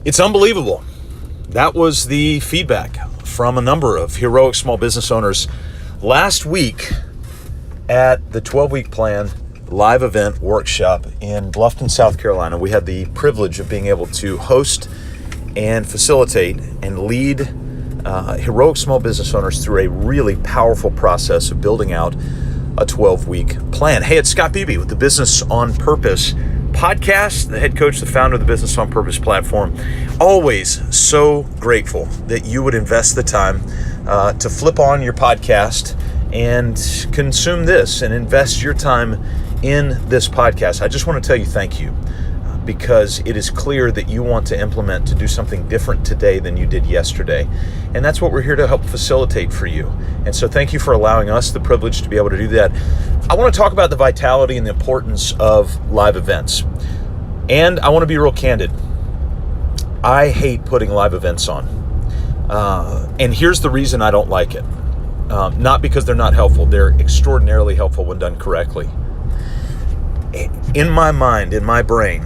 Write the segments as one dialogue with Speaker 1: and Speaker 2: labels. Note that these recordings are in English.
Speaker 1: It's unbelievable. That was the feedback from a number of heroic small business owners last week at the 12-week plan live event workshop in Bluffton, South Carolina. We had the privilege of being able to host and facilitate and lead heroic small business owners through a really powerful process of building out a 12-week plan. Hey, it's Scott Beebe with the Business on Purpose podcast, the head coach, the founder of the Business on Purpose platform. Always so grateful that you would invest the time to flip on your podcast and consume this and invest your time in this podcast. I just want to tell you thank you because it is clear that you want to implement to do something different today than you did yesterday. And that's what we're here to help facilitate for you. And so thank you for allowing us the privilege to be able to do that. I want to talk about the vitality and the importance of live events. And I want to be real candid. I hate putting live events on. And here's the reason I don't like it. Not because they're not helpful. They're extraordinarily helpful when done correctly. In my mind, in my brain,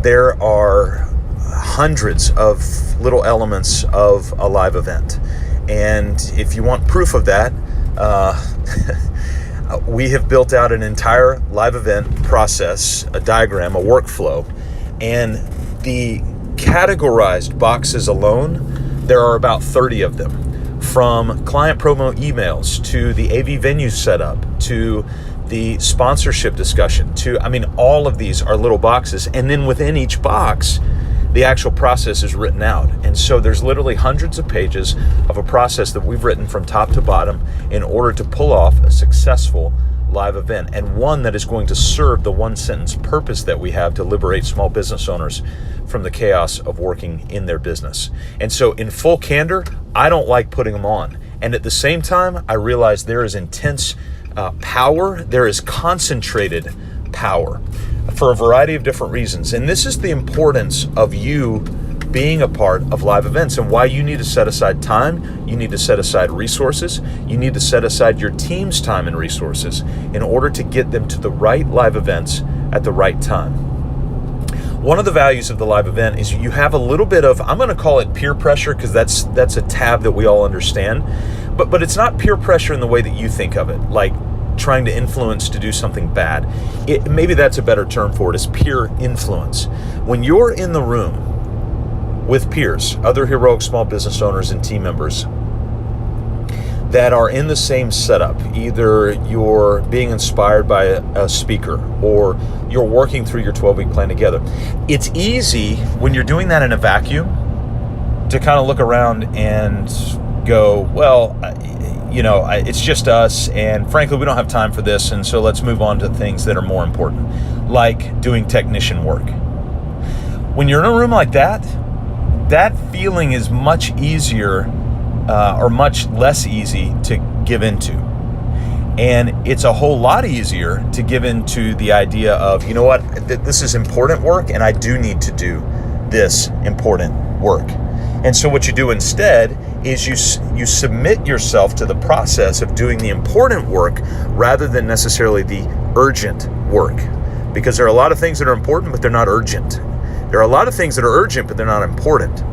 Speaker 1: there are hundreds of little elements of a live event. And if you want proof of that, we have built out an entire live event process, a diagram, a workflow, and the categorized boxes alone, there are about 30 of them, from client promo emails to the AV venue setup to the sponsorship discussion all of these are little boxes. And then within each box, the actual process is written out. And so there's literally hundreds of pages of a process that we've written from top to bottom in order to pull off a successful live event, and one that is going to serve the one sentence purpose that we have to liberate small business owners from the chaos of working in their business. And so in full candor, I don't like putting them on. And at the same time, I realize there is intense power, there is concentrated power for a variety of different reasons. And this is the importance of you being a part of live events and why you need to set aside time, you need to set aside resources, you need to set aside your team's time and resources in order to get them to the right live events at the right time. One of the values of the live event is you have a little bit of, I'm going to call it peer pressure because that's a tab that we all understand, but it's not peer pressure in the way that you think of it, like trying to influence to do something bad. Maybe that's a better term for it, is peer influence. When you're in the room with peers, other heroic small business owners and team members that are in the same setup, either you're being inspired by a speaker or you're working through your 12-week plan together. It's easy when you're doing that in a vacuum to kind of look around and go, well, it's just us, and frankly, we don't have time for this, and so let's move on to things that are more important, like doing technician work. When you're in a room like that, that feeling is much easier or much less easy to give into. And it's a whole lot easier to give into the idea of, you know what, this is important work and I do need to do this important work. And so what you do instead is you submit yourself to the process of doing the important work rather than necessarily the urgent work. Because there are a lot of things that are important, but they're not urgent. There are a lot of things that are urgent, but they're not important.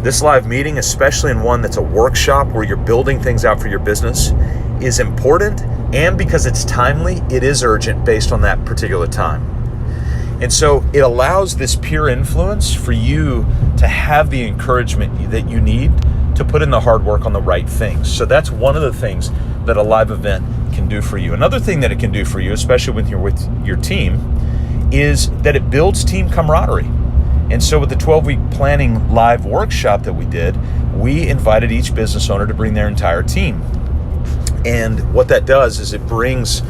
Speaker 1: This live meeting, especially in one that's a workshop where you're building things out for your business, is important, and because it's timely, it is urgent based on that particular time. And so it allows this peer influence for you to have the encouragement that you need to put in the hard work on the right things. So that's one of the things that a live event can do for you. Another thing that it can do for you, especially when you're with your team, is that it builds team camaraderie. And so with the 12-week planning live workshop that we did, we invited each business owner to bring their entire team. And what that does is it brings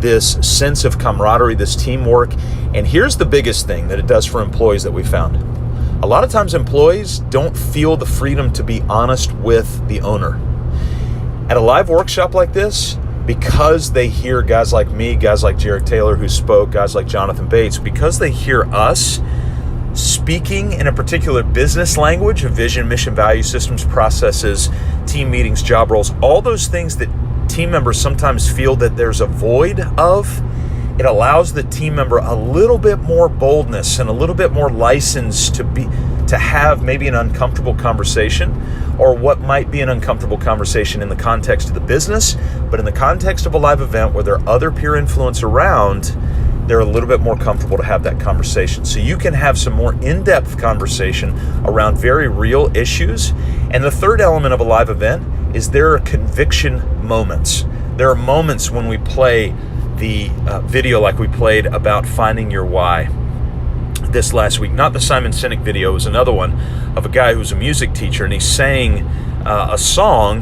Speaker 1: this sense of camaraderie, this teamwork. And here's the biggest thing that it does for employees that we found. A lot of times employees don't feel the freedom to be honest with the owner. At a live workshop like this, because they hear guys like me, guys like Jared Taylor who spoke, guys like Jonathan Bates, because they hear us speaking in a particular business language of vision, mission, value systems, processes, team meetings, job roles, all those things that team members sometimes feel that there's a void of, It allows the team member a little bit more boldness and a little bit more license to have maybe an uncomfortable conversation, or what might be an uncomfortable conversation in the context of the business, but in the context of a live event where there are other peer influence around, they're a little bit more comfortable to have that conversation. So you can have some more in-depth conversation around very real issues. And the third element of a live event is there are conviction moments. There are moments when we play the video like we played about finding your why this last week. Not the Simon Sinek video, it was another one of a guy who's a music teacher, and he sang a song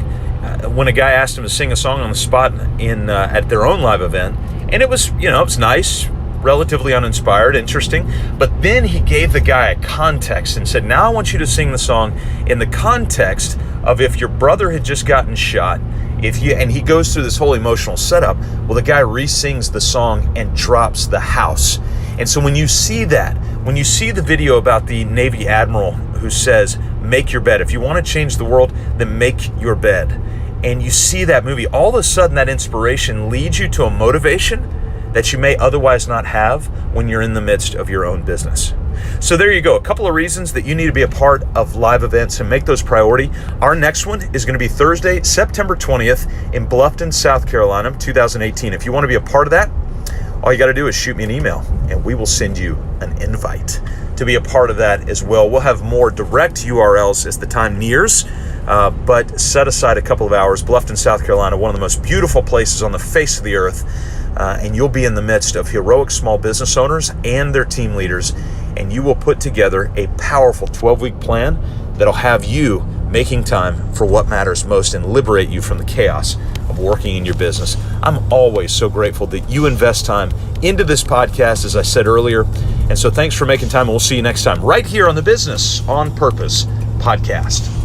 Speaker 1: when a guy asked him to sing a song on the spot at their own live event. And it was, it was nice, relatively uninspired, interesting. But then he gave the guy a context and said, now I want you to sing the song in the context of if your brother had just gotten shot, and he goes through this whole emotional setup. Well, the guy re-sings the song and drops the house. And so when you see that, when you see the video about the Navy Admiral who says, make your bed. If you want to change the world, then make your bed. And you see that movie, all of a sudden that inspiration leads you to a motivation that you may otherwise not have when you're in the midst of your own business. So there you go, a couple of reasons that you need to be a part of live events and make those priority. Our next one is going to be Thursday, September 20th in Bluffton, South Carolina, 2018. If you want to be a part of that, all you got to do is shoot me an email and we will send you an invite to be a part of that as well. We'll have more direct URLs as the time nears, but set aside a couple of hours. Bluffton, South Carolina, one of the most beautiful places on the face of the earth, and you'll be in the midst of heroic small business owners and their team leaders, and you will put together a powerful 12-week plan that'll have you making time for what matters most and liberate you from the chaos of working in your business. I'm always so grateful that you invest time into this podcast, as I said earlier. And so thanks for making time, and we'll see you next time right here on the Business on Purpose podcast.